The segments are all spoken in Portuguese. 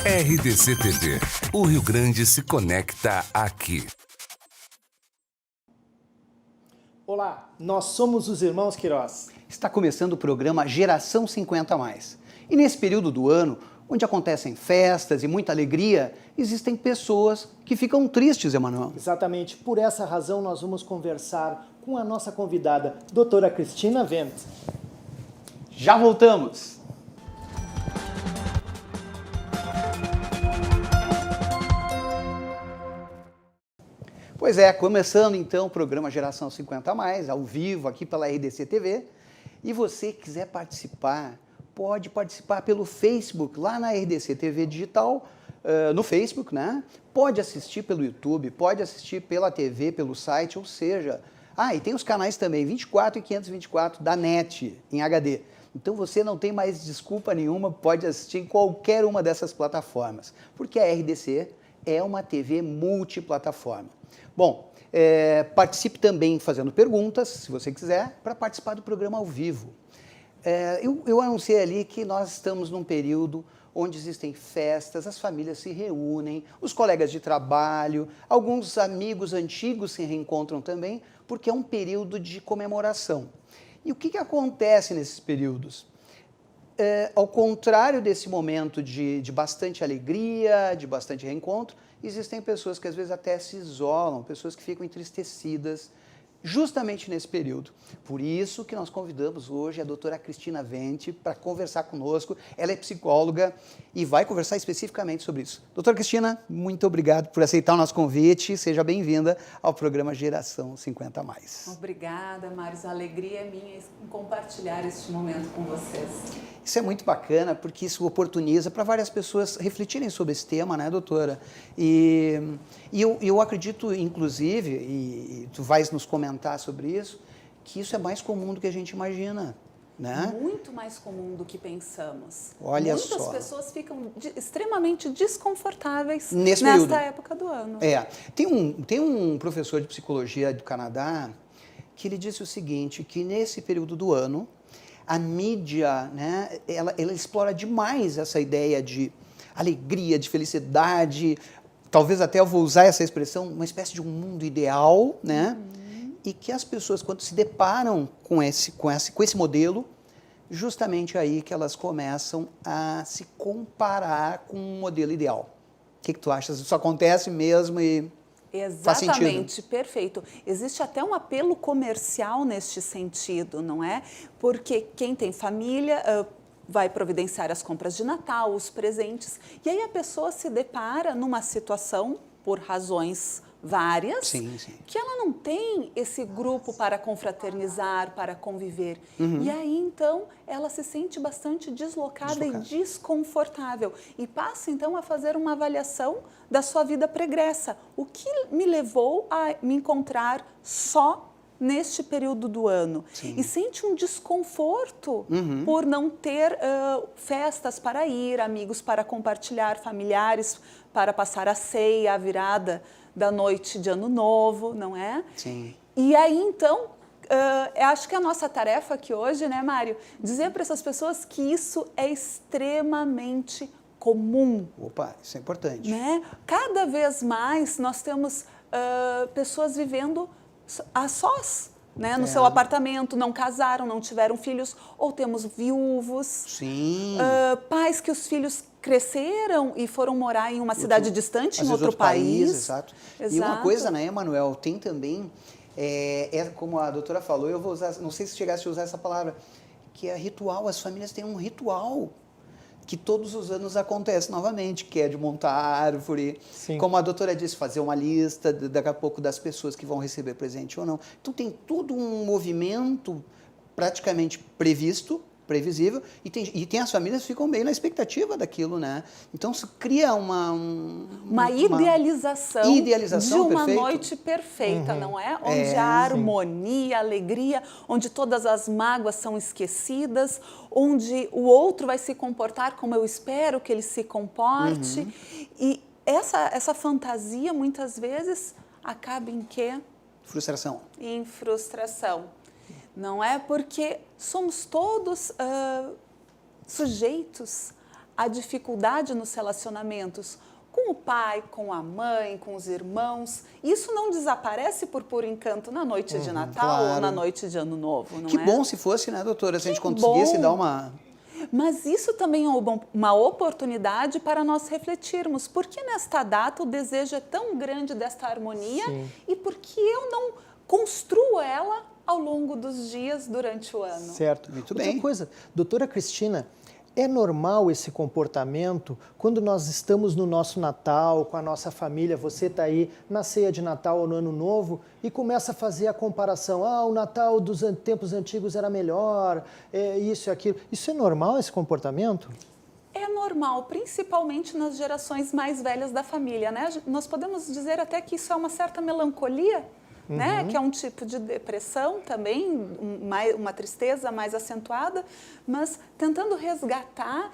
RDC TV. O Rio Grande se conecta aqui. Olá, nós somos os Irmãos Queiroz. Está começando o programa Geração 50+. E nesse período do ano, onde acontecem festas e muita alegria, existem pessoas que ficam tristes, Emanuel. Exatamente, por essa razão nós vamos conversar com a nossa convidada, doutora Cristina Wendt. Já voltamos! Pois é, começando então o programa Geração 50+, ao vivo aqui pela RDC TV. E você quiser participar, pode participar pelo Facebook, lá na RDC TV Digital, no Facebook, né? Pode assistir pelo YouTube, pode assistir pela TV, pelo site, ou seja... e tem os canais também, 24 e 524 da NET, em HD. Então você não tem mais desculpa nenhuma, pode assistir em qualquer uma dessas plataformas, porque a RDC é uma TV multiplataforma. Bom, participe também fazendo perguntas, se você quiser, para participar do programa ao vivo. Eu anunciei ali que nós estamos num período onde existem festas, as famílias se reúnem, os colegas de trabalho, alguns amigos antigos se reencontram também, porque é um período de comemoração. E o que acontece nesses períodos? Ao contrário desse momento de bastante alegria, de bastante reencontro, existem pessoas que às vezes até se isolam, pessoas que ficam entristecidas, justamente nesse período. Por isso que nós convidamos hoje a doutora Cristina Wendt para conversar conosco. Ela é psicóloga e vai conversar especificamente sobre isso. Doutora Cristina, muito obrigado por aceitar o nosso convite. Seja bem-vinda ao programa Geração 50+. Obrigada, Maris. A alegria é minha em compartilhar este momento com vocês. Isso é muito bacana, porque isso oportuniza para várias pessoas refletirem sobre esse tema, né, doutora? E eu acredito, inclusive, e tu vais nos comentar sobre isso, que isso é mais comum do que a gente imagina, né? Muito mais comum do que pensamos. Olha Muitas só. pessoas ficam extremamente desconfortáveis nesta época do ano. Tem um professor de psicologia do Canadá que ele disse o seguinte, que nesse período do ano, a mídia, né, ela explora demais essa ideia de alegria, de felicidade, talvez até eu vou usar essa expressão, uma espécie de um mundo ideal, né? E que as pessoas, quando se deparam com esse modelo, justamente aí que elas começam a se comparar com um modelo ideal. O que tu achas? Isso acontece mesmo e... Exatamente, perfeito. Existe até um apelo comercial neste sentido, não é? Porque quem tem família vai providenciar as compras de Natal, os presentes, e aí a pessoa se depara numa situação, por razões várias, que ela não tem esse grupo para confraternizar, para conviver. E aí, então, ela se sente bastante deslocada e desconfortável. E passa, então, a fazer uma avaliação da sua vida pregressa. O que me levou a me encontrar só neste período do ano? E sente um desconforto por não ter festas para ir, amigos para compartilhar, familiares para passar a ceia, a virada da noite de Ano Novo, não é? Sim. E aí, então, acho que a nossa tarefa aqui hoje, né, Mário, dizer para essas pessoas que isso é extremamente comum. Opa, isso é importante. Né? Cada vez mais nós temos pessoas vivendo a sós, né? No seu apartamento, não casaram, não tiveram filhos, ou temos viúvos, pais que os filhos cresceram e foram morar em uma cidade distante, em outro país. Exato. E uma coisa, né, Emanuel, tem também, como a doutora falou, eu vou usar, não sei se chegasse a usar essa palavra, que é ritual. As famílias têm um ritual que todos os anos acontece novamente, que é de montar árvore, como a doutora disse, fazer uma lista daqui a pouco das pessoas que vão receber presente ou não. Então tem todo um movimento praticamente previsível, e tem as famílias que ficam bem na expectativa daquilo, né? Então se cria uma idealização de uma noite perfeita, não é? Onde a harmonia, a alegria, onde todas as mágoas são esquecidas, onde o outro vai se comportar como eu espero que ele se comporte. E essa fantasia, muitas vezes, acaba em quê? Frustração. Em frustração. Não é? Porque somos todos sujeitos a dificuldade nos relacionamentos com o pai, com a mãe, com os irmãos. Isso não desaparece por puro encanto na noite de Natal ou na noite de Ano Novo, não é? Que bom se fosse, né, doutora? Se a gente conseguisse dar uma... Mas isso também é uma oportunidade para nós refletirmos. Por que nesta data o desejo é tão grande desta harmonia? Sim. E por que eu não construo ela ao longo dos dias durante o ano? Certo. Muito Outra bem. coisa, doutora Cristina, é normal esse comportamento quando nós estamos no nosso Natal, com a nossa família, você está aí na ceia de Natal ou no Ano Novo e começa a fazer a comparação. O Natal dos tempos antigos era melhor, isso e aquilo. Isso é normal, esse comportamento? É normal, principalmente nas gerações mais velhas da família, né? Nós podemos dizer até que isso é uma certa melancolia, né? Que é um tipo de depressão também, uma tristeza mais acentuada, mas tentando resgatar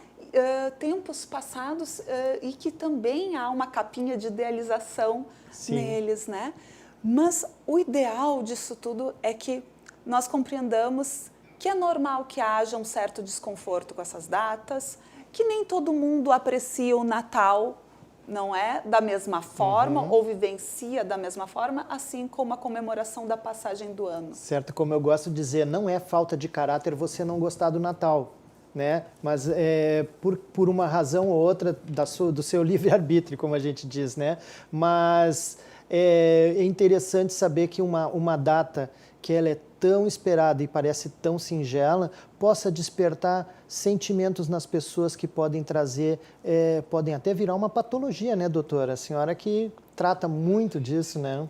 tempos passados e que também há uma capinha de idealização neles, né? Mas o ideal disso tudo é que nós compreendamos que é normal que haja um certo desconforto com essas datas, que nem todo mundo aprecia o Natal, não é? Da mesma forma, ou vivencia da mesma forma, assim como a comemoração da passagem do ano. Certo, como eu gosto de dizer, não é falta de caráter você não gostar do Natal, né? Mas por uma razão ou outra do seu livre-arbítrio, como a gente diz, né? Mas é interessante saber que uma data que ela é tão esperada e parece tão singela, possa despertar sentimentos nas pessoas que podem trazer, podem até virar uma patologia, né, doutora? A senhora que trata muito disso, né?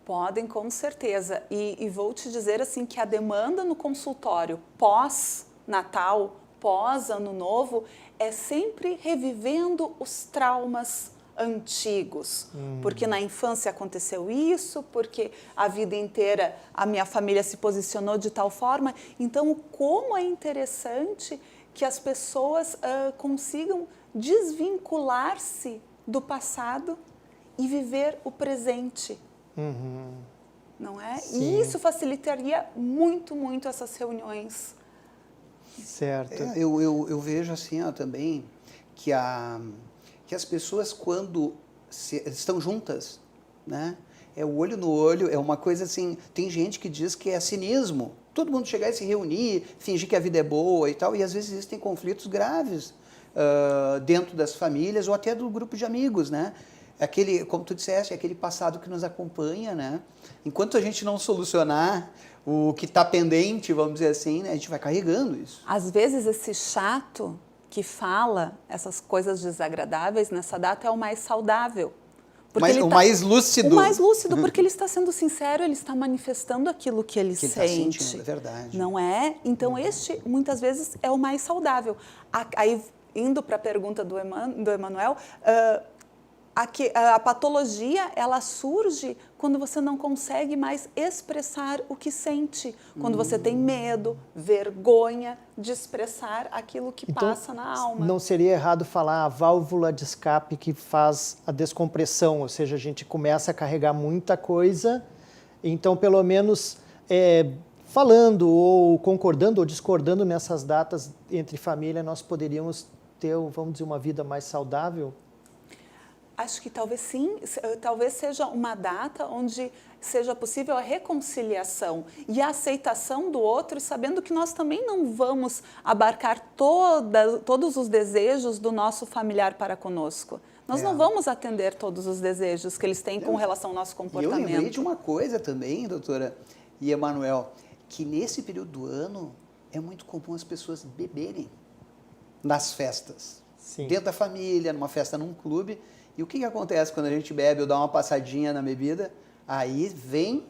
Podem, com certeza. E vou te dizer assim que a demanda no consultório pós-Natal, pós-Ano Novo, é sempre revivendo os traumas antigos, porque na infância aconteceu isso, porque a vida inteira a minha família se posicionou de tal forma. Então, como é interessante que as pessoas consigam desvincular-se do passado e viver o presente, não é? Sim. E isso facilitaria muito, muito essas reuniões. Certo. Eu vejo assim também que as pessoas, quando estão juntas, né? É o olho no olho, é uma coisa assim. Tem gente que diz que é cinismo. Todo mundo chegar e se reunir, fingir que a vida é boa e tal, e às vezes existem conflitos graves dentro das famílias ou até do grupo de amigos, né? Aquele, como tu disseste, aquele passado que nos acompanha, né? Enquanto a gente não solucionar o que está pendente, vamos dizer assim, né? A gente vai carregando isso. Às vezes esse chato que fala essas coisas desagradáveis nessa data é o mais saudável. Mas mais lúcido. O mais lúcido, porque ele está sendo sincero, ele está manifestando aquilo que ele sente. Está sentindo, é verdade. Não é? Então, este, muitas vezes, é o mais saudável. Aí, indo para a pergunta do Emanuel, a patologia, ela surge quando você não consegue mais expressar o que sente. Quando você tem medo, vergonha de expressar aquilo que passa na alma. Não seria errado falar a válvula de escape que faz a descompressão, ou seja, a gente começa a carregar muita coisa, então pelo menos falando ou concordando ou discordando nessas datas entre família, nós poderíamos ter, vamos dizer, uma vida mais saudável? Acho que talvez sim, talvez seja uma data onde seja possível a reconciliação e a aceitação do outro, sabendo que nós também não vamos abarcar todos os desejos do nosso familiar para conosco. Nós não vamos atender todos os desejos que eles têm com relação ao nosso comportamento. E eu lembrei de uma coisa também, doutora e Emanuel, que nesse período do ano é muito comum as pessoas beberem nas festas. Sim. Dentro da família, numa festa num clube. E o que acontece quando a gente bebe ou dá uma passadinha na bebida? Aí vem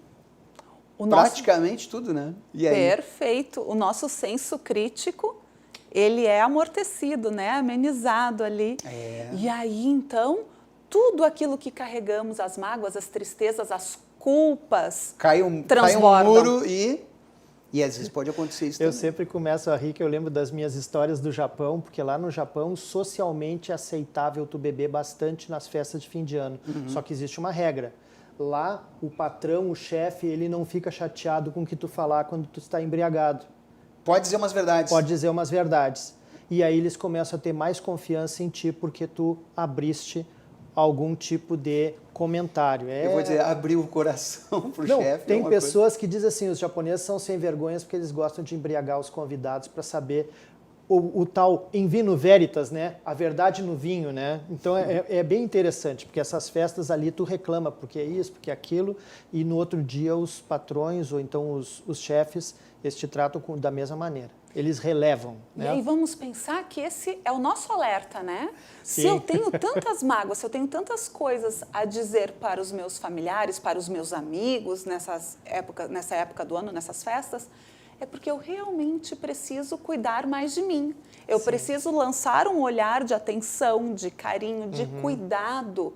praticamente tudo, né? E aí? Perfeito. O nosso senso crítico, ele é amortecido, né? Amenizado ali. E aí, então, tudo aquilo que carregamos, as mágoas, as tristezas, as culpas, cai um muro e às vezes pode acontecer isso Eu também. sempre começo a rir que eu lembro das minhas histórias do Japão, porque lá no Japão, socialmente é aceitável tu beber bastante nas festas de fim de ano. Só que existe uma regra. Lá, o patrão, o chefe, ele não fica chateado com o que tu falar quando tu está embriagado. Pode dizer umas verdades. Pode dizer umas verdades. e aí eles começam a ter mais confiança em ti porque tu abriste algum tipo de comentário. Eu vou dizer, abrir o coração pro chefe. Tem pessoas que dizem assim, os japoneses são sem vergonhas porque eles gostam de embriagar os convidados para saber o tal in vino veritas, né? A verdade no vinho, né? Então é bem interessante, porque essas festas ali tu reclama porque é isso, porque é aquilo, e no outro dia os patrões ou então os chefes, eles te tratam da mesma maneira. Eles relevam. E né? aí vamos pensar que esse é o nosso alerta, né? Sim. Se eu tenho tantas mágoas, se eu tenho tantas coisas a dizer para os meus familiares, para os meus amigos nessa época do ano, nessas festas, é porque eu realmente preciso cuidar mais de mim. Eu preciso lançar um olhar de atenção, de carinho, de cuidado,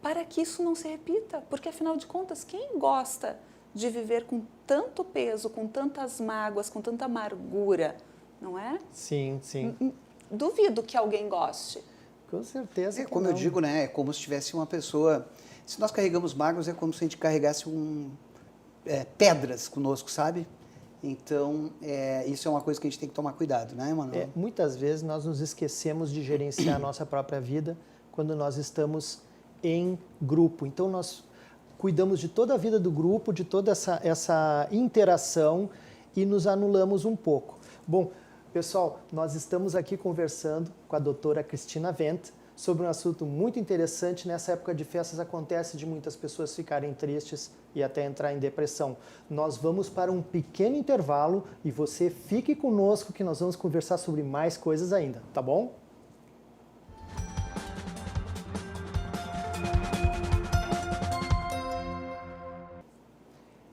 para que isso não se repita. Porque, afinal de contas, quem gosta de viver com tanto peso, com tantas mágoas, com tanta amargura, não é? Sim, sim. Duvido que alguém goste. Com certeza. É como eu digo, né? É como se tivesse uma pessoa... Se nós carregamos mágoas, é como se a gente carregasse pedras conosco, sabe? Então, isso é uma coisa que a gente tem que tomar cuidado, né, Emanuel? Muitas vezes nós nos esquecemos de gerenciar a nossa própria vida quando nós estamos em grupo. Então, nós cuidamos de toda a vida do grupo, de toda essa interação e nos anulamos um pouco. Bom, pessoal, nós estamos aqui conversando com a doutora Cristina Wendt sobre um assunto muito interessante. Nessa época de festas acontece de muitas pessoas ficarem tristes e até entrar em depressão. Nós vamos para um pequeno intervalo e você fique conosco que nós vamos conversar sobre mais coisas ainda, tá bom?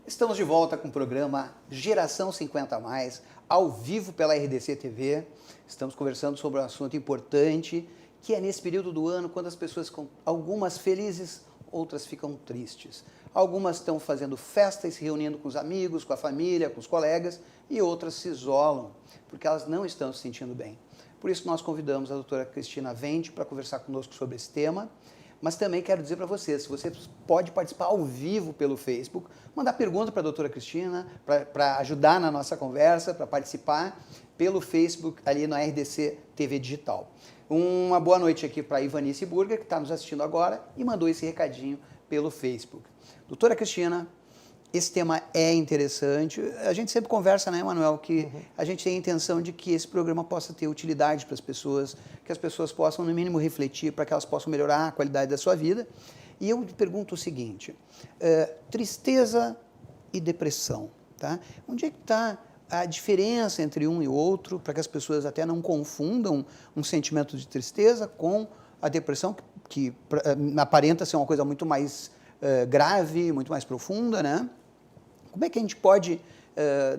Estamos de volta com o programa Geração 50+, ao vivo pela RDC TV. Estamos conversando sobre um assunto importante, que é nesse período do ano, quando as pessoas ficam algumas felizes, outras ficam tristes. Algumas estão fazendo festa e se reunindo com os amigos, com a família, com os colegas, e outras se isolam, porque elas não estão se sentindo bem. Por isso nós convidamos a doutora Cristina Wendt para conversar conosco sobre esse tema. Mas também quero dizer para vocês, você pode participar ao vivo pelo Facebook, mandar pergunta para a doutora Cristina, para ajudar na nossa conversa, para participar pelo Facebook ali na RDC TV Digital. Uma boa noite aqui para a Ivanice Burger, que está nos assistindo agora e mandou esse recadinho pelo Facebook. Doutora Cristina, esse tema é interessante. A gente sempre conversa, né, Emanuel, que a gente tem a intenção de que esse programa possa ter utilidade para as pessoas, que as pessoas possam, no mínimo, refletir para que elas possam melhorar a qualidade da sua vida. E eu te pergunto o seguinte, tristeza e depressão, tá? Onde é que está a diferença entre um e outro, para que as pessoas até não confundam um sentimento de tristeza com a depressão, que aparenta ser uma coisa muito mais grave, muito mais profunda, né? Como é que a gente pode,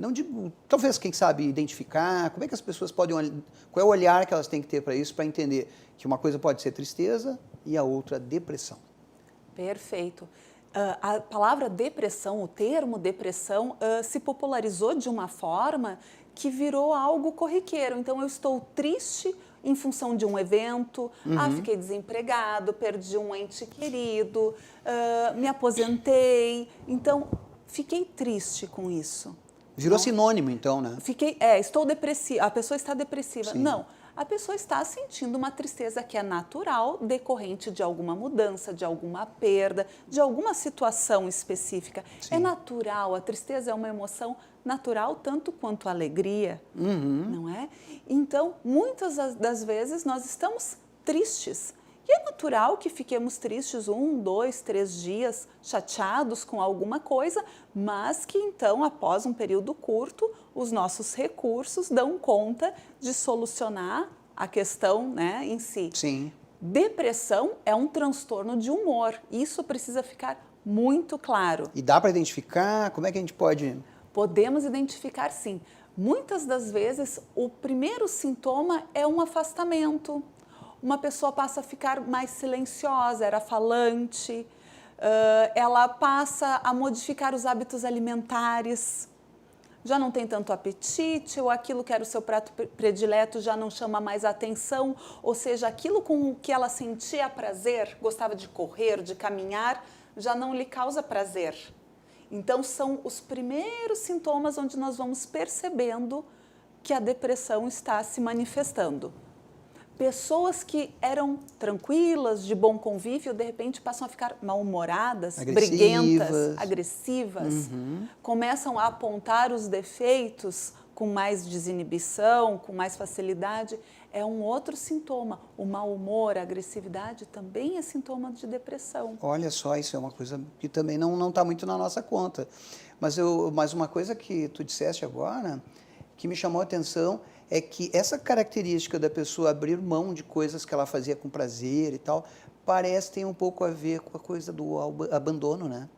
não digo, talvez, quem sabe, identificar, como é que as pessoas podem, qual é o olhar que elas têm que ter para isso, para entender que uma coisa pode ser tristeza e a outra depressão? Perfeito. A palavra depressão, o termo depressão, se popularizou de uma forma que virou algo corriqueiro. Então, eu estou triste em função de um evento, fiquei desempregado, perdi um ente querido, me aposentei. Então, fiquei triste com isso. Virou sinônimo, então, né? Estou depressiva, a pessoa está depressiva. Sim. Não, a pessoa está sentindo uma tristeza que é natural, decorrente de alguma mudança, de alguma perda, de alguma situação específica. Sim. É natural, a tristeza é uma emoção natural tanto quanto a alegria, não é? Então, muitas das vezes nós estamos tristes. E é natural que fiquemos tristes 1, 2, 3 dias, chateados com alguma coisa, mas que então, após um período curto, os nossos recursos dão conta de solucionar a questão, né, em si. Sim. Depressão é um transtorno de humor. Isso precisa ficar muito claro. E dá para identificar? Como é que a gente pode... Podemos identificar, sim. Muitas das vezes, o primeiro sintoma é um afastamento. Uma pessoa passa a ficar mais silenciosa, era falante, ela passa a modificar os hábitos alimentares, já não tem tanto apetite, ou aquilo que era o seu prato predileto já não chama mais atenção, ou seja, aquilo com o que ela sentia prazer, gostava de correr, de caminhar, já não lhe causa prazer. Então, são os primeiros sintomas onde nós vamos percebendo que a depressão está se manifestando. Pessoas que eram tranquilas, de bom convívio, de repente passam a ficar mal-humoradas, briguentas, agressivas, começam a apontar os defeitos com mais desinibição, com mais facilidade. É um outro sintoma. O mau humor, a agressividade também é sintoma de depressão. Olha só, isso é uma coisa que também não está muito na nossa conta. Mas uma coisa que tu disseste agora, que me chamou a atenção, é que essa característica da pessoa abrir mão de coisas que ela fazia com prazer e tal, parece ter um pouco a ver com a coisa do abandono, né?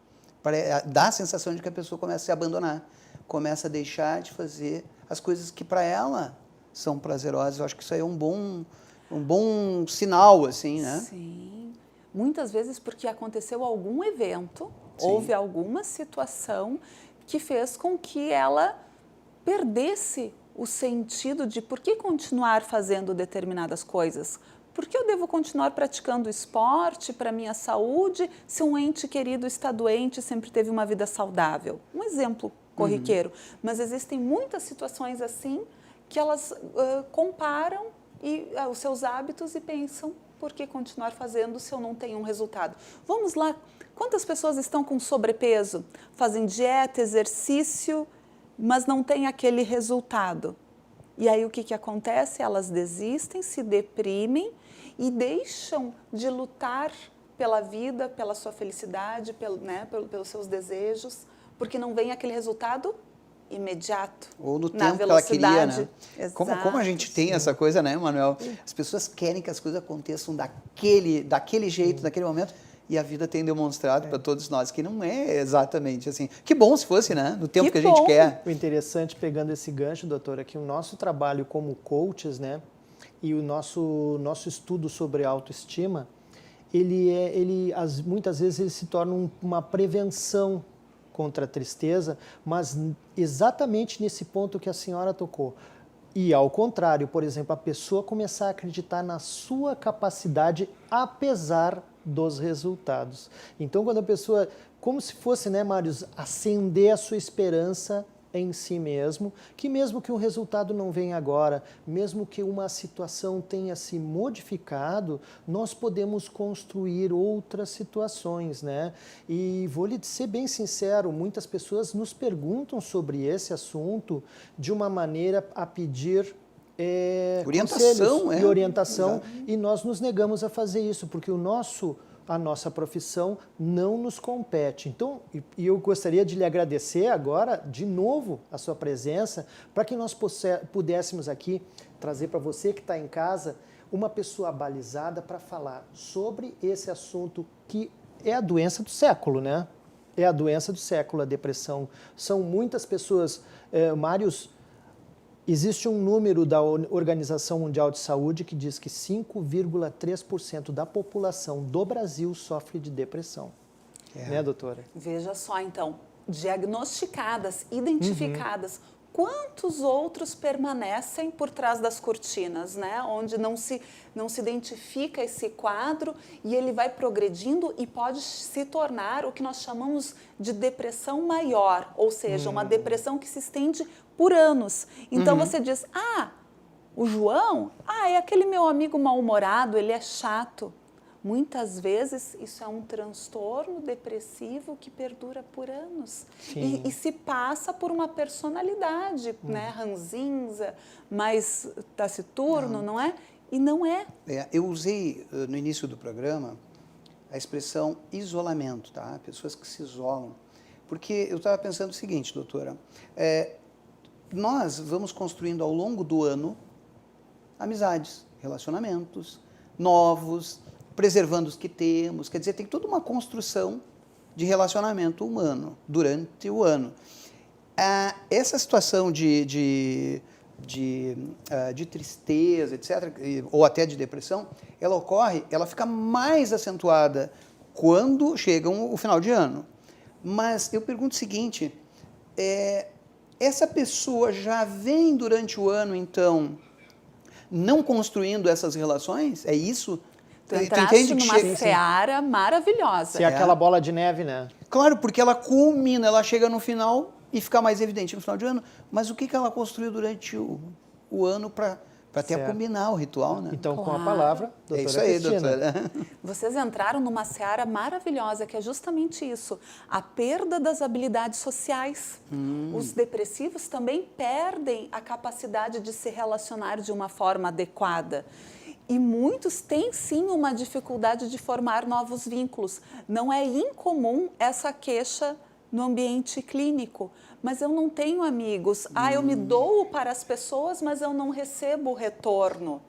Dá a sensação de que a pessoa começa a se abandonar, começa a deixar de fazer as coisas que para ela são prazerosas. Eu acho que isso aí é um bom sinal, assim, né? Sim. Muitas vezes porque aconteceu algum evento, Sim. houve alguma situação que fez com que ela perdesse o sentido de por que continuar fazendo determinadas coisas. Por que eu devo continuar praticando esporte para minha saúde se um ente querido está doente e sempre teve uma vida saudável? Um exemplo corriqueiro. Mas existem muitas situações assim que elas comparam os seus hábitos e pensam por que continuar fazendo se eu não tenho um resultado. Vamos lá, quantas pessoas estão com sobrepeso? Fazem dieta, exercício, mas não tem aquele resultado. E aí o que acontece? Elas desistem, se deprimem e deixam de lutar pela vida, pela sua felicidade, pelos seus desejos, porque não vem aquele resultado imediato. Ou no na tempo que ela queria, velocidade. né? Como a gente tem essa coisa, né, Manuel? As pessoas querem que as coisas aconteçam daquele jeito, daquele momento. E a vida tem demonstrado para todos nós que não é exatamente assim. Que bom se fosse, né? No tempo que a gente quer. O interessante, pegando esse gancho, doutora, é que o nosso trabalho como coaches, né, e o nosso estudo sobre autoestima, muitas vezes ele se torna uma prevenção contra a tristeza, mas exatamente nesse ponto que a senhora tocou. E ao contrário, por exemplo, a pessoa começar a acreditar na sua capacidade apesar dos resultados. Então, quando a pessoa, como se fosse, né, Mários, acender a sua esperança em si mesmo que um resultado não venha agora, mesmo que uma situação tenha se modificado, nós podemos construir outras situações, né? E vou lhe ser bem sincero, muitas pessoas nos perguntam sobre esse assunto de uma maneira a pedir orientação, e orientação, Exato. E nós nos negamos a fazer isso, porque a nossa profissão não nos compete. Então, e eu gostaria de lhe agradecer agora, de novo, a sua presença, para que nós pudéssemos aqui trazer para você que está em casa uma pessoa balizada para falar sobre esse assunto que é a doença do século, né? É a doença do século, a depressão. São muitas pessoas, Mários, existe um número da Organização Mundial de Saúde que diz que 5,3% da população do Brasil sofre de depressão. Né, doutora? Veja só, então, diagnosticadas, identificadas, quantos outros permanecem por trás das cortinas, né? Onde não se identifica esse quadro e ele vai progredindo e pode se tornar o que nós chamamos de depressão maior, ou seja, uma depressão que se estende por anos. Então você diz, o João, é aquele meu amigo mal-humorado, ele é chato. Muitas vezes isso é um transtorno depressivo que perdura por anos e se passa por uma personalidade, né, ranzinza, mais taciturno, não é? E não é. Eu usei no início do programa a expressão isolamento, tá? Pessoas que se isolam. Porque eu estava pensando o seguinte, doutora, nós vamos construindo ao longo do ano amizades, relacionamentos novos, preservando os que temos, quer dizer, tem toda uma construção de relacionamento humano durante o ano. Essa situação de tristeza, etc., ou até de depressão, ela fica mais acentuada quando chega o final de ano. Mas eu pergunto o seguinte, essa pessoa já vem durante o ano, então, não construindo essas relações? É isso? Tu entraste numa seara maravilhosa. Se é aquela bola de neve, né? Claro, porque ela culmina, ela chega no final e ficar mais evidente no final de ano. Mas o que ela construiu durante o ano para até combinar o ritual, né? Então, Claro. com a palavra, doutora É isso aí, Cristina. doutora. Vocês entraram numa seara maravilhosa, que é justamente isso, a perda das habilidades sociais. Os depressivos também perdem a capacidade de se relacionar de uma forma adequada. E muitos têm sim uma dificuldade de formar novos vínculos. Não é incomum essa queixa no ambiente clínico. Mas eu não tenho amigos. Eu me dou para as pessoas, mas eu não recebo retorno.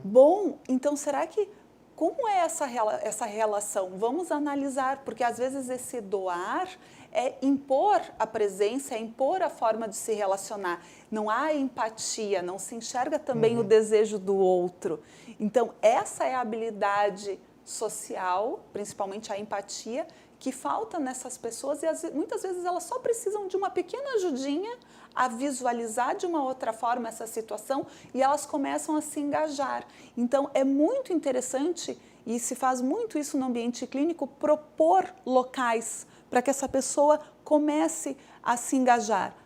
Bom, então será que... Como é essa relação? Vamos analisar, porque às vezes esse doar é impor a presença, é impor a forma de se relacionar. Não há empatia, não se enxerga também o desejo do outro. Então, essa é a habilidade social, principalmente a empatia, que falta nessas pessoas e muitas vezes elas só precisam de uma pequena ajudinha a visualizar de uma outra forma essa situação e elas começam a se engajar. Então, é muito interessante, e se faz muito isso no ambiente clínico, propor locais para que essa pessoa comece a se engajar.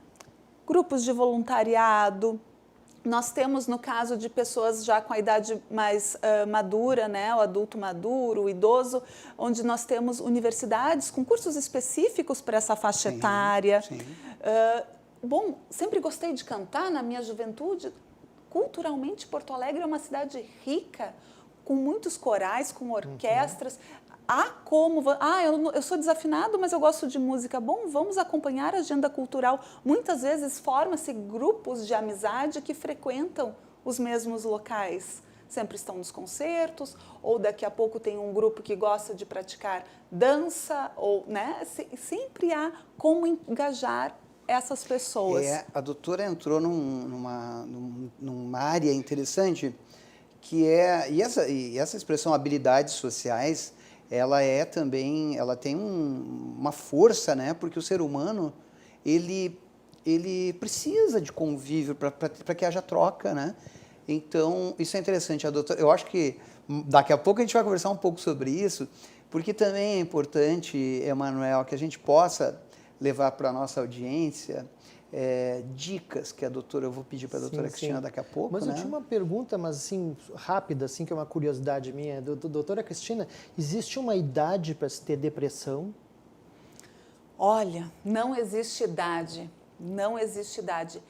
Grupos de voluntariado. Nós temos, no caso de pessoas já com a idade mais madura, né, o adulto maduro, o idoso, onde nós temos universidades com cursos específicos para essa faixa etária. Sim. Bom, sempre gostei de cantar na minha juventude. Culturalmente, Porto Alegre é uma cidade rica, com muitos corais, com orquestras. Eu sou desafinado, mas eu gosto de música. Bom, vamos acompanhar a agenda cultural. Muitas vezes forma-se grupos de amizade que frequentam os mesmos locais. Sempre estão nos concertos, ou daqui a pouco tem um grupo que gosta de praticar dança, ou, né? Sempre há como engajar essas pessoas. A doutora entrou numa área interessante, que é... E essa expressão habilidades sociais, ela tem uma força, né? Porque o ser humano, ele precisa de convívio para que haja troca, né? Então, isso é interessante. A doutora, eu acho que daqui a pouco a gente vai conversar um pouco sobre isso, porque também é importante, Emanuel, que a gente possa levar para a nossa audiência dicas que eu vou pedir para a doutora Cristina daqui a pouco. Mas eu né? tinha uma pergunta, mas assim, rápida, assim, que é uma curiosidade minha. Doutora Cristina, existe uma idade para se ter depressão? Olha, não existe idade, não existe idade.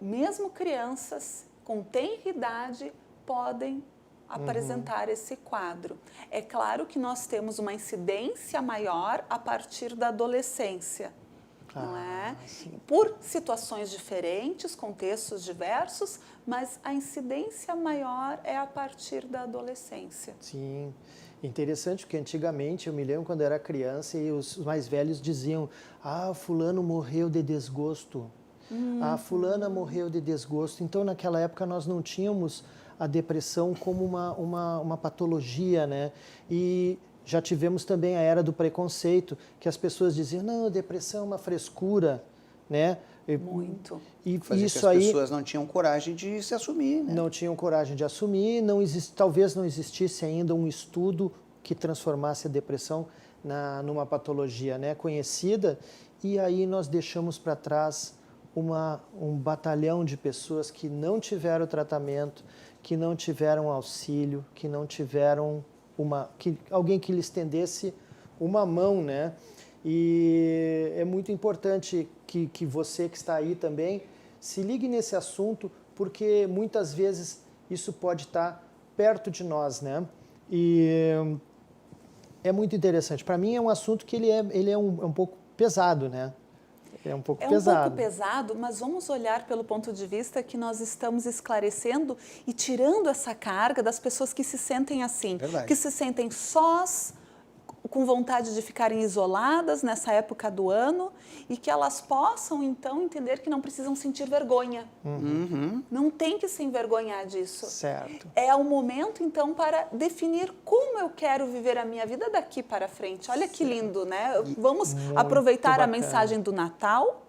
Mesmo crianças com tenra idade podem apresentar esse quadro. É claro que nós temos uma incidência maior a partir da adolescência, não é? Sim. Por situações diferentes, contextos diversos, mas a incidência maior é a partir da adolescência. Sim. Interessante, porque antigamente, eu me lembro quando era criança e os mais velhos diziam: fulano morreu de desgosto. Fulana morreu de desgosto. Então, naquela época, nós não tínhamos a depressão como uma patologia, né? E já tivemos também a era do preconceito, que as pessoas diziam: não, depressão é uma frescura, né? Muito. E Fazia isso que as aí pessoas não tinham coragem de se assumir, né? não tinham coragem de assumir, talvez não existisse ainda um estudo que transformasse a depressão numa patologia, né, conhecida, e aí nós deixamos para trás um batalhão de pessoas que não tiveram tratamento, que não tiveram auxílio, que não tiveram alguém que lhes estendesse uma mão, né? E é muito importante que você que está aí também se ligue nesse assunto, porque muitas vezes isso pode estar perto de nós, né? E é muito interessante. Para mim é um assunto que ele é um pouco pesado, né? É um pouco pesado, mas vamos olhar pelo ponto de vista que nós estamos esclarecendo e tirando essa carga das pessoas que se sentem assim, Verdade. que se sentem sós, com vontade de ficarem isoladas nessa época do ano e que elas possam, então, entender que não precisam sentir vergonha. Não tem que se envergonhar disso. Certo. É o momento, então, para definir como eu quero viver a minha vida daqui para frente. Olha que lindo, né? Vamos aproveitar a mensagem do Natal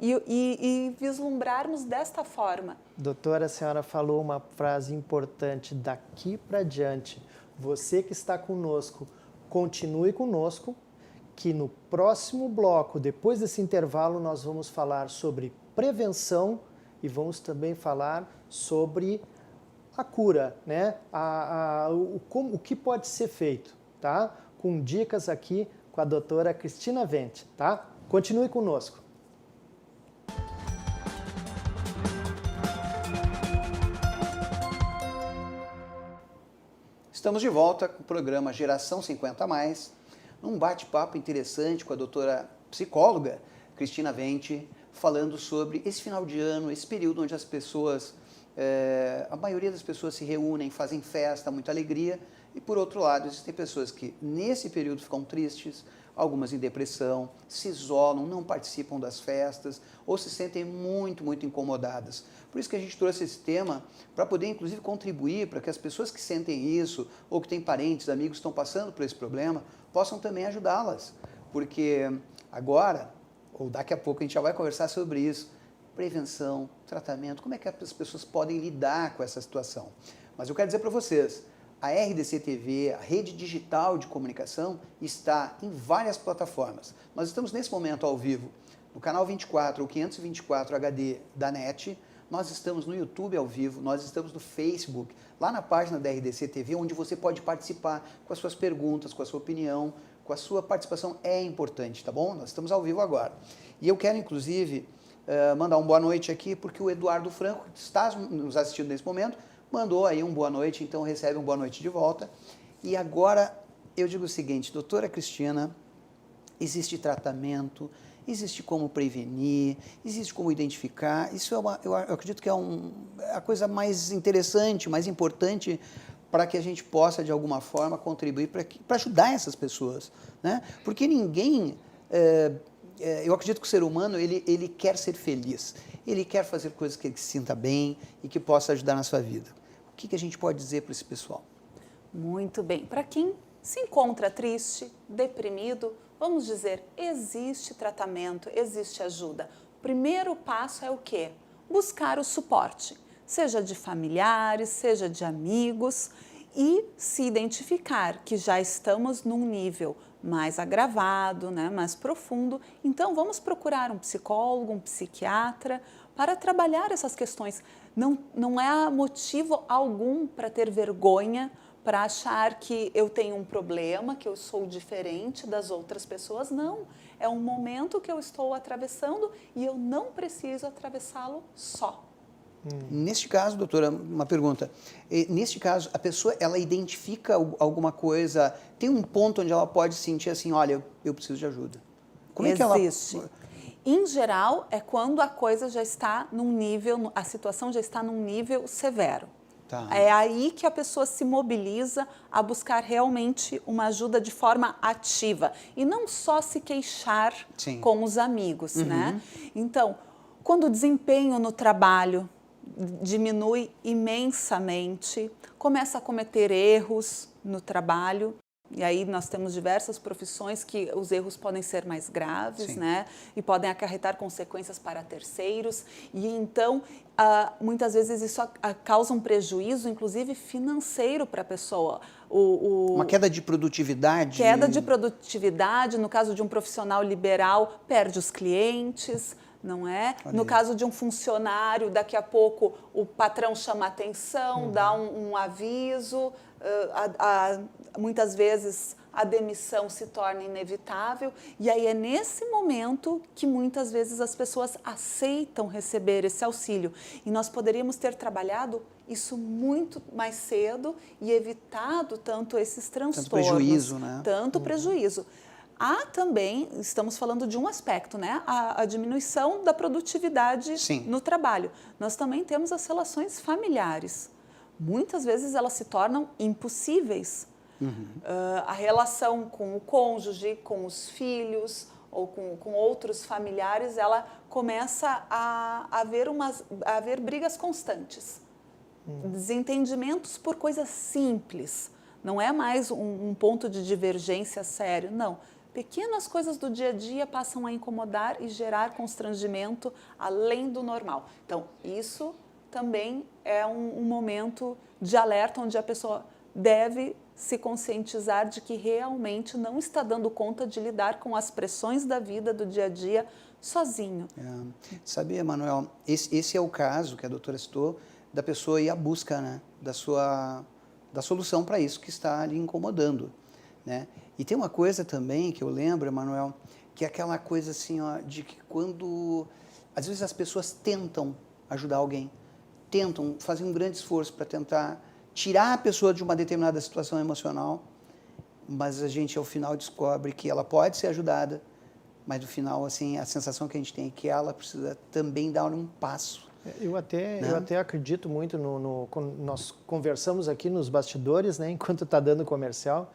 e vislumbrarmos desta forma. Doutora, a senhora falou uma frase importante: daqui para diante. Você que está conosco, continue conosco. que no próximo bloco, depois desse intervalo, nós vamos falar sobre prevenção e vamos também falar sobre a cura, né? O que pode ser feito, tá? Com dicas aqui com a doutora Cristina Vente, tá? Continue conosco. Estamos de volta com o programa Geração 50+, num bate-papo interessante com a doutora psicóloga Cristina Vente, falando sobre esse final de ano, esse período onde as pessoas, a maioria das pessoas se reúnem, fazem festa, muita alegria, e por outro lado, existem pessoas que nesse período ficam tristes, algumas em depressão, se isolam, não participam das festas ou se sentem muito, muito incomodadas. Por isso que a gente trouxe esse tema para poder, inclusive, contribuir para que as pessoas que sentem isso ou que têm parentes, amigos que estão passando por esse problema, possam também ajudá-las. Porque agora, ou daqui a pouco, a gente já vai conversar sobre isso, prevenção, tratamento, como é que as pessoas podem lidar com essa situação. Mas eu quero dizer para vocês, a RDC TV, a rede digital de comunicação, está em várias plataformas. Nós estamos nesse momento ao vivo no canal 24 ou 524 HD da NET, nós estamos no YouTube ao vivo, nós estamos no Facebook, lá na página da RDC TV, onde você pode participar com as suas perguntas, com a sua opinião, com a sua participação é importante, tá bom? Nós estamos ao vivo agora. E eu quero, inclusive, mandar uma boa noite aqui, porque o Eduardo Franco, que está nos assistindo nesse momento, mandou aí um boa noite, então recebe um boa noite de volta. E agora eu digo o seguinte, doutora Cristina, existe tratamento, existe como prevenir, existe como identificar, isso eu acredito que é a coisa mais interessante, mais importante para que a gente possa, de alguma forma, contribuir para ajudar essas pessoas, né? Porque ninguém... eu acredito que o ser humano, ele quer ser feliz, ele quer fazer coisas que ele se sinta bem e que possa ajudar na sua vida. O que a gente pode dizer para esse pessoal? Muito bem. Para quem se encontra triste, deprimido, vamos dizer, existe tratamento, existe ajuda. O primeiro passo é o quê? Buscar o suporte, seja de familiares, seja de amigos, e se identificar que já estamos num nível mais agravado, né, mais profundo, então vamos procurar um psicólogo, um psiquiatra para trabalhar essas questões. Não há motivo algum para ter vergonha, para achar que eu tenho um problema, que eu sou diferente das outras pessoas, não. É um momento que eu estou atravessando e eu não preciso atravessá-lo só. Neste caso, doutora, uma pergunta. Neste caso, a pessoa, ela identifica alguma coisa, tem um ponto onde ela pode sentir assim, olha, eu preciso de ajuda. Como é que ela... Existe. Em geral, é quando a coisa já está num nível, a situação já está num nível severo. Tá. É aí que a pessoa se mobiliza a buscar realmente uma ajuda de forma ativa e não só se queixar Sim. com os amigos, né? Então, quando o desempenho no trabalho diminui imensamente, começa a cometer erros no trabalho, e aí nós temos diversas profissões que os erros podem ser mais graves, Sim. né? E podem acarretar consequências para terceiros. E então, muitas vezes isso causa um prejuízo, inclusive financeiro para a pessoa. Uma queda de produtividade. Queda de produtividade, no caso de um profissional liberal, perde os clientes, não é? Olha No aí. caso de um funcionário, daqui a pouco o patrão chama atenção, dá um aviso, muitas vezes a demissão se torna inevitável e aí é nesse momento que muitas vezes as pessoas aceitam receber esse auxílio. E nós poderíamos ter trabalhado isso muito mais cedo e evitado tanto esses transtornos. Tanto prejuízo, né? Tanto prejuízo. Há também, estamos falando de um aspecto, né? A diminuição da produtividade Sim. no trabalho. Nós também temos as relações familiares. Muitas vezes elas se tornam impossíveis. A relação com o cônjuge, com os filhos ou com outros familiares, ela começa a haver brigas constantes. Desentendimentos por coisas simples. Não é mais um ponto de divergência sério, não. Pequenas coisas do dia a dia passam a incomodar e gerar constrangimento além do normal. Então, isso também é um momento de alerta onde a pessoa deve se conscientizar de que realmente não está dando conta de lidar com as pressões da vida, do dia a dia, sozinho. Sabia, Manuel, esse é o caso que a doutora citou, da pessoa ir à busca, né, da solução para isso que está lhe incomodando, né? E tem uma coisa também que eu lembro, Manuel, que é aquela coisa assim, ó, de que quando, às vezes as pessoas tentam ajudar alguém, fazem um grande esforço para tentar tirar a pessoa de uma determinada situação emocional, mas a gente ao final descobre que ela pode ser ajudada, mas no final, assim, a sensação que a gente tem é que ela precisa também dar um passo. Eu até acredito muito quando nós conversamos aqui nos bastidores, né, enquanto está dando comercial,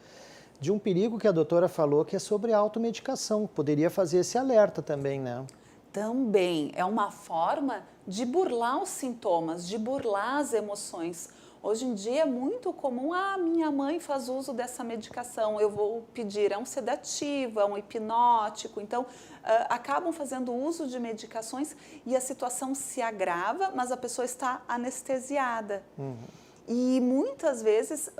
de um perigo que a doutora falou, que é sobre a automedicação. Poderia fazer esse alerta também, né? Também é uma forma de burlar os sintomas, de burlar as emoções. Hoje em dia é muito comum, minha mãe faz uso dessa medicação, eu vou pedir, é um sedativo, é um hipnótico, então acabam fazendo uso de medicações e a situação se agrava, mas a pessoa está anestesiada. E muitas vezes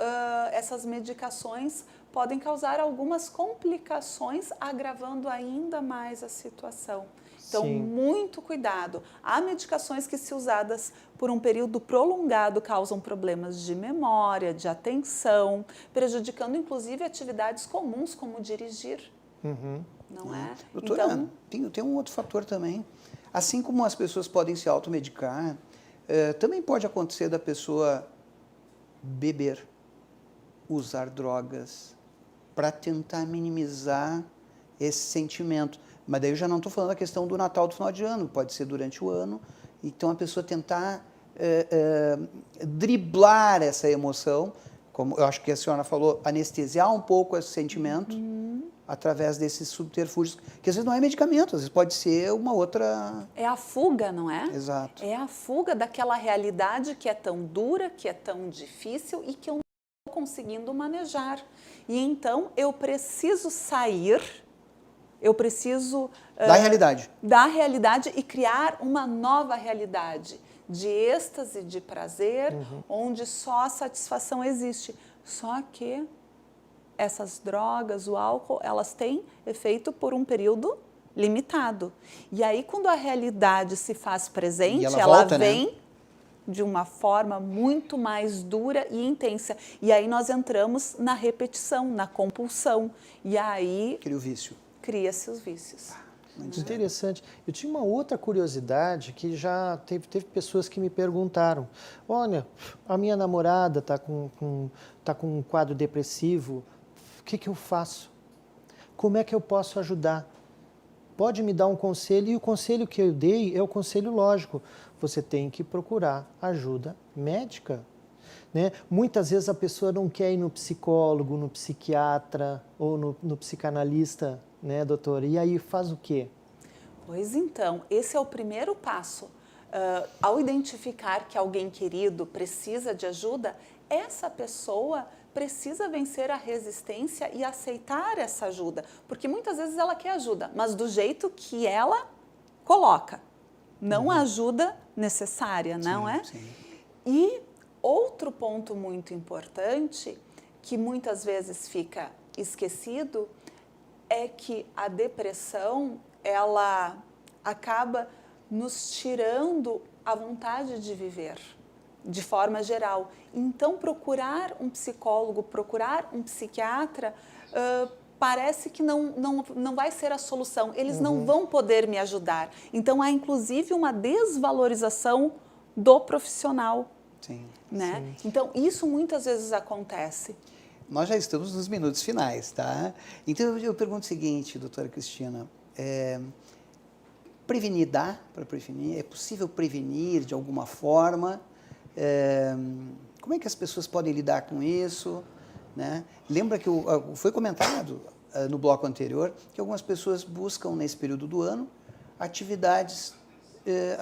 essas medicações podem causar algumas complicações, agravando ainda mais a situação. Então, Sim. muito cuidado. Há medicações que, se usadas por um período prolongado, causam problemas de memória, de atenção, prejudicando inclusive atividades comuns, como dirigir. Não é? Doutora, então, tem um outro fator também. Assim como as pessoas podem se automedicar, também pode acontecer da pessoa beber, usar drogas, para tentar minimizar esse sentimento. Mas daí eu já não estou falando da questão do Natal, do final de ano, pode ser durante o ano. Então, a pessoa tentar driblar essa emoção, como eu acho que a senhora falou, anestesiar um pouco esse sentimento através desses subterfúgios, que às vezes não é medicamento, às vezes pode ser uma outra... É a fuga, não é? Exato. É a fuga daquela realidade que é tão dura, que é tão difícil e que eu não estou conseguindo manejar. E então, eu preciso sair... Eu preciso da realidade e criar uma nova realidade de êxtase, de prazer, onde só a satisfação existe. Só que essas drogas, o álcool, elas têm efeito por um período limitado. E aí, quando a realidade se faz presente, ela volta, vem, né, de uma forma muito mais dura e intensa. E aí nós entramos na repetição, na compulsão. E aí... Cria o vício. Cria-se os vícios. Muito interessante. Eu tinha uma outra curiosidade que já teve pessoas que me perguntaram. Olha, a minha namorada está com um quadro depressivo, o que eu faço? Como é que eu posso ajudar? Pode me dar um conselho? E o conselho que eu dei é o conselho lógico. Você tem que procurar ajuda médica. Né? Muitas vezes a pessoa não quer ir no psicólogo, no psiquiatra ou no psicanalista, né, doutora? E aí faz o quê? Pois então, esse é o primeiro passo. Ao identificar que alguém querido precisa de ajuda, essa pessoa precisa vencer a resistência e aceitar essa ajuda. Porque muitas vezes ela quer ajuda, mas do jeito que ela coloca. Não a ajuda necessária, não é? Sim. E outro ponto muito importante, que muitas vezes fica esquecido, é que a depressão, ela acaba nos tirando a vontade de viver, de forma geral. Então, procurar um psicólogo, procurar um psiquiatra, parece que não vai ser a solução. Eles não vão poder me ajudar. Então, há inclusive uma desvalorização do profissional. Sim. Né? Sim. Então, isso muitas vezes acontece. Nós já estamos nos minutos finais, tá? Então, eu pergunto o seguinte, doutora Cristina, prevenir dá para prevenir? É possível prevenir de alguma forma? Como é que as pessoas podem lidar com isso? Né? Lembra que foi comentado no bloco anterior que algumas pessoas buscam, nesse período do ano, atividades,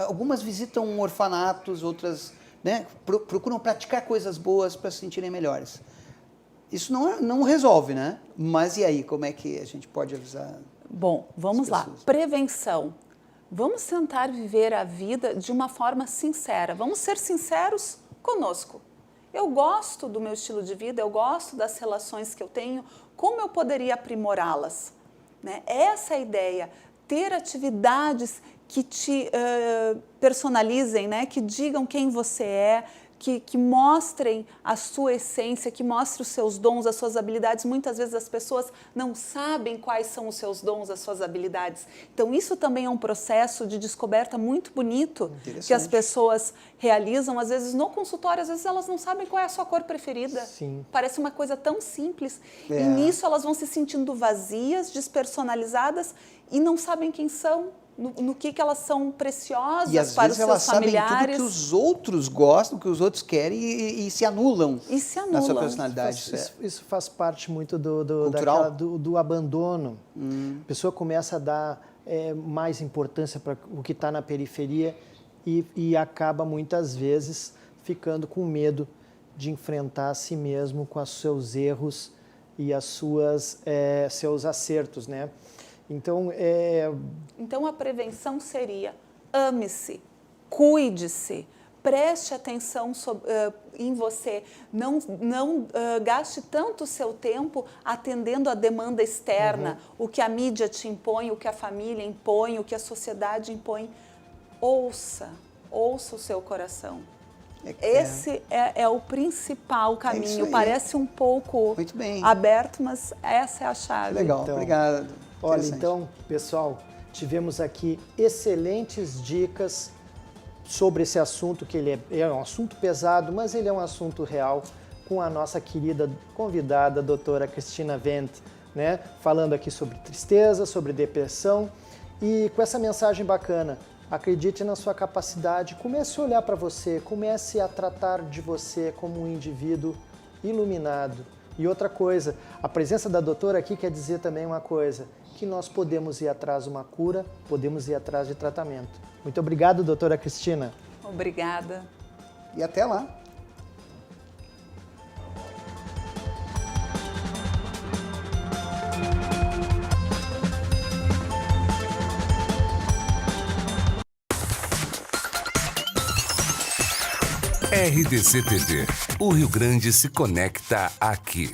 algumas visitam orfanatos, outras, né, procuram praticar coisas boas para se sentirem melhores. Isso não resolve, né? Mas e aí, como é que a gente pode avisar? Bom, vamos lá. Prevenção. Vamos tentar viver a vida de uma forma sincera. Vamos ser sinceros conosco. eu gosto do meu estilo de vida, eu gosto das relações que eu tenho, como eu poderia aprimorá-las? Né? Essa é a ideia, ter atividades que te personalizem, né? Que digam quem você é, que mostrem a sua essência, que mostrem os seus dons, as suas habilidades. Muitas vezes as pessoas não sabem quais são os seus dons, as suas habilidades. Então isso também é um processo de descoberta muito bonito que as pessoas realizam. Às vezes no consultório, às vezes elas não sabem qual é a sua cor preferida. Sim. Parece uma coisa tão simples. E nisso elas vão se sentindo vazias, despersonalizadas e não sabem quem são. No que elas são preciosas e às para vezes os seus familiares. Sabem tudo que os outros gostam, que os outros querem e se anulam, na sua personalidade. Isso faz parte muito do abandono. A pessoa começa a dar mais importância para o que está na periferia e acaba muitas vezes ficando com medo de enfrentar a si mesmo com os seus erros e seus acertos, né? Então, a prevenção seria: ame-se, cuide-se, preste atenção em você, não gaste tanto o seu tempo atendendo a demanda externa, o que a mídia te impõe, o que a família impõe, o que a sociedade impõe. Ouça o seu coração. Esse é o principal caminho. Parece um pouco aberto, mas essa é a chave. Legal, então, obrigado. Olha, então, pessoal, tivemos aqui excelentes dicas sobre esse assunto, que ele é um assunto pesado, mas ele é um assunto real, com a nossa querida convidada, a doutora Cristina Wendt, né? Falando aqui sobre tristeza, sobre depressão e com essa mensagem bacana. Acredite na sua capacidade, comece a olhar para você, comece a tratar de você como um indivíduo iluminado. E outra coisa, a presença da doutora aqui quer dizer também uma coisa, que nós podemos ir atrás de uma cura, podemos ir atrás de tratamento. Muito obrigado, doutora Cristina. Obrigada. E até lá. RDC TV. O Rio Grande se conecta aqui.